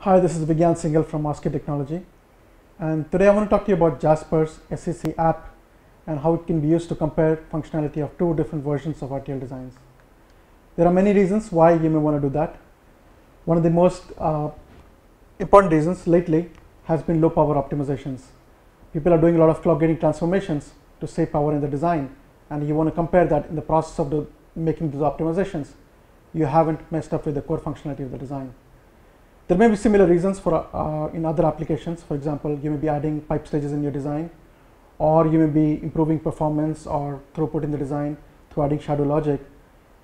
Hi, this is Vigyan Singhal from Maski Technology, and today I want to talk to you about Jasper's SCC app and how it can be used to compare functionality of two different versions of RTL designs. There are many reasons why you may want to do that. One of the most important reasons lately has been low power optimizations. People are doing a lot of clock gating transformations to save power in the design, and you want to compare that in the process of making those optimizations. You haven't messed up with the core functionality of the design. There may be similar reasons for in other applications. For example, you may be adding pipe stages in your design, or you may be improving performance or throughput in the design through adding shadow logic.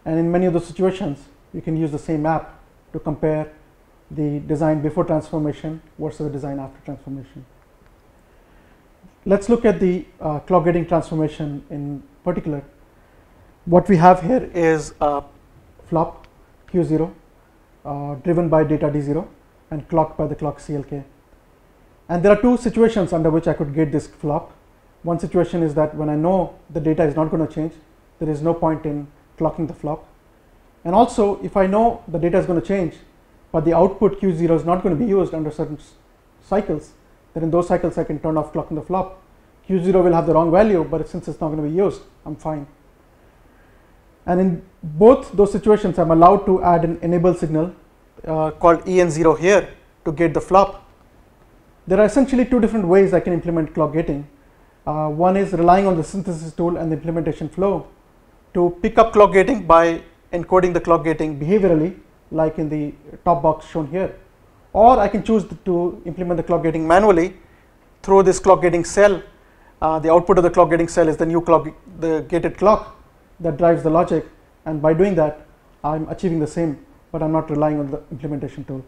And in many of those situations, you can use the same app to compare the design before transformation versus the design after transformation. Let's look at the clock gating transformation in particular. What we have here is a flop Q0 driven by data D0 and clocked by the clock CLK. And there are two situations under which I could gate this flop. One situation is that when I know the data is not going to change, there is no point in clocking the flop. And also, if I know the data is going to change, but the output Q0 is not going to be used under certain cycles, then in those cycles I can turn off clocking the flop. Q0 will have the wrong value, but since it's not going to be used, I'm fine. And in both those situations, I'm allowed to add an enable signal called EN0 here to gate the flop. There are essentially two different ways I can implement clock gating. One is relying on the synthesis tool and the implementation flow to pick up clock gating by encoding the clock gating behaviorally, like in the top box shown here. Or I can choose to implement the clock gating manually through this clock gating cell. The output of the clock gating cell is the new clock, the gated clock that drives the logic, and by doing that I'm achieving the same, but I'm not relying on the implementation tool.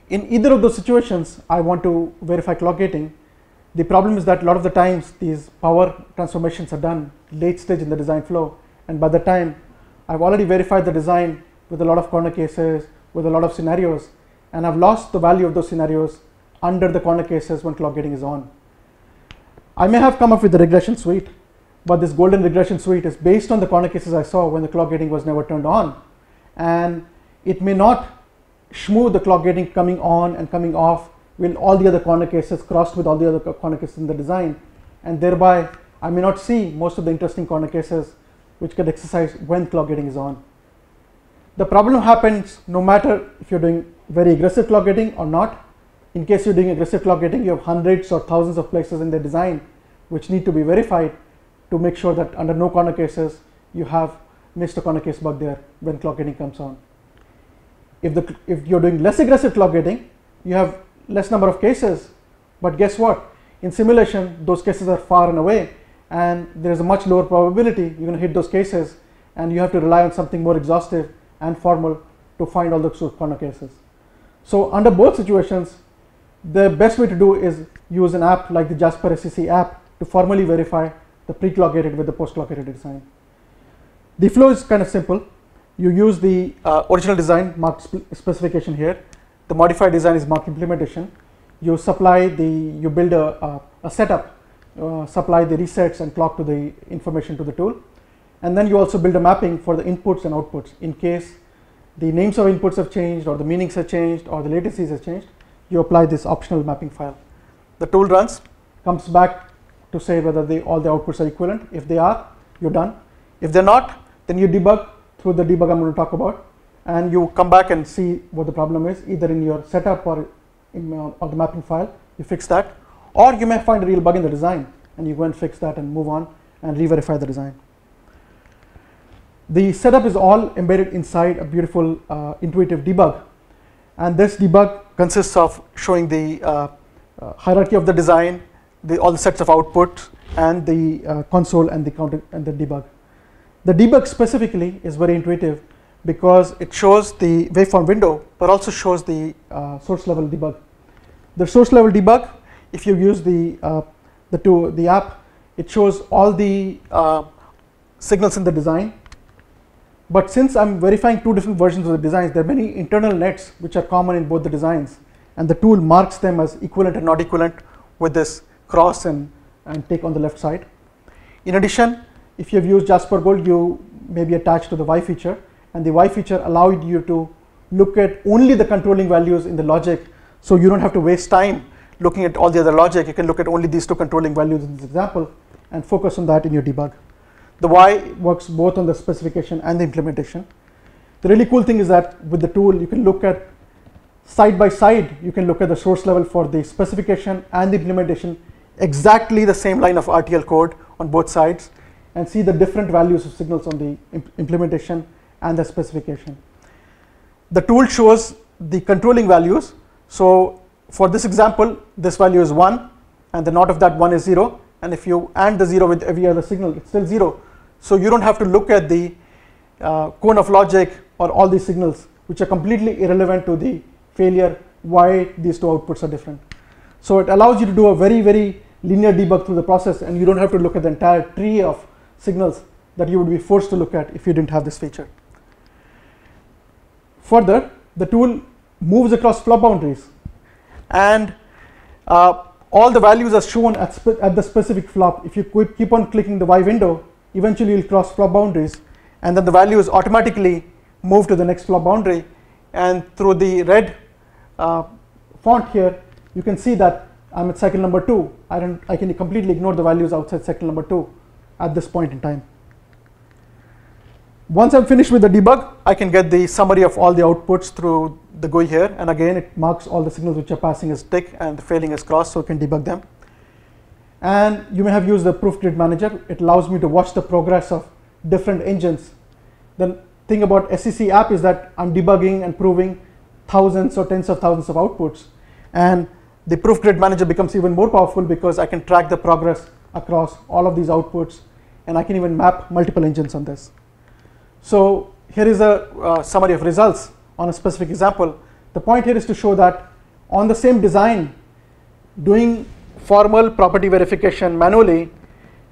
In either of those situations, I want to verify clock gating. The problem is that a lot of the times these power transformations are done late stage in the design flow, and by the time I've already verified the design with a lot of corner cases, with a lot of scenarios, and I've lost the value of those scenarios under the corner cases when clock gating is on. I may have come up with the regression suite, but this golden regression suite is based on the corner cases I saw when the clock gating was never turned on, and it may not smooth the clock gating coming on and coming off with all the other corner cases crossed with all the other corner cases in the design, and thereby I may not see most of the interesting corner cases which get exercised when clock gating is on. The problem happens no matter if you're doing very aggressive clock gating or not. In case you're doing aggressive clock gating, you have hundreds or thousands of places in the design which need to be verified to make sure that under no corner cases you have missed a corner case bug there when clock gating comes on. If you're doing less aggressive clock gating, you have less number of cases, but guess what? In simulation, those cases are far and away, and there's a much lower probability you're going to hit those cases, and you have to rely on something more exhaustive and formal to find all those corner cases. So under both situations, the best way to do is use an app like the Jasper SCC app to formally verify the pre-clock gated with the post-clock gated design. The flow is kind of simple. You use the original design marked specification here. The modified design is marked implementation. You build a setup, supply the resets and clock to the information to the tool, and then you also build a mapping for the inputs and outputs in case the names of inputs have changed or the meanings have changed or the latencies have changed. You apply this optional mapping file. The tool runs, comes back to say whether all the outputs are equivalent. If they are, you're done. If they're not, then you debug through the debug I'm going to talk about, and you come back and see what the problem is, either in your setup or in the mapping file. You fix that, or you may find a real bug in the design and you go and fix that and move on and re-verify the design. The setup is all embedded inside a beautiful intuitive debug, and this debug consists of showing the hierarchy of the design, all the sets of outputs, and the console and the counter and the debug. The debug specifically is very intuitive because it shows the waveform window, but also shows the source level debug. The source level debug, if you use the app, it shows all the signals in the design. But since I'm verifying two different versions of the designs, there are many internal nets which are common in both the designs, and the tool marks them as equivalent and not equivalent with this cross and tick on the left side. In addition, if you have used Jasper Gold, you may be attached to the Y feature, and the Y feature allowed you to look at only the controlling values in the logic, so you don't have to waste time looking at all the other logic. You can look at only these two controlling values in this example and focus on that in your debug. The why works both on the specification and the implementation. The really cool thing is that with the tool, you can look at side by side, you can look at the source level for the specification and the implementation, exactly the same line of RTL code on both sides, and see the different values of signals on the implementation and the specification. The tool shows the controlling values. So for this example, this value is 1, and the not of that 1 is 0. And if you AND the 0 with every other signal, it's still 0. So you don't have to look at the cone of logic or all these signals, which are completely irrelevant to the failure, why these two outputs are different. So it allows you to do a very, very linear debug through the process, and you don't have to look at the entire tree of signals that you would be forced to look at if you didn't have this feature. Further, the tool moves across flop boundaries, and all the values are shown at the specific flop. If you keep on clicking the Y window, eventually you'll cross flop boundaries, and then the values automatically move to the next flop boundary. And through the red font here, you can see that I'm at cycle number 2. I can completely ignore the values outside cycle number 2 at this point in time. Once I'm finished with the debug, I can get the summary of all the outputs through the GUI here, and again it marks all the signals which are passing as tick and the failing as cross, so I can debug them. And you may have used the Proof Grid Manager. It allows me to watch the progress of different engines. The thing about SCC app is that I'm debugging and proving thousands or tens of thousands of outputs, and the Proof Grid Manager becomes even more powerful because I can track the progress across all of these outputs, and I can even map multiple engines on this. So here is a summary of results on a specific example. The point here is to show that on the same design, doing formal property verification manually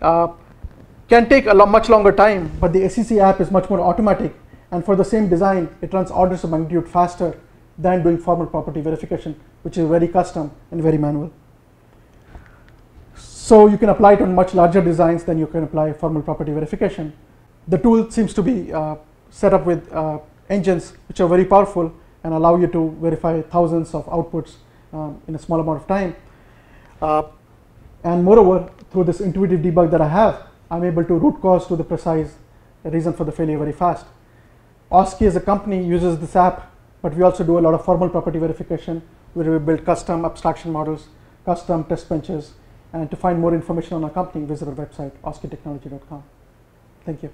can take a much longer time, but the SCC app is much more automatic, and for the same design, it runs orders of magnitude faster than doing formal property verification, which is very custom and very manual. So you can apply it on much larger designs than you can apply formal property verification. The tool seems to be set up with engines which are very powerful and allow you to verify thousands of outputs in a small amount of time. And moreover, through this intuitive debug that I have, I'm able to root cause to the precise reason for the failure very fast. OSCE as a company uses this app, but we also do a lot of formal property verification where we build custom abstraction models, custom test benches, and to find more information on our company, visit our website, oscetechnology.com. Thank you.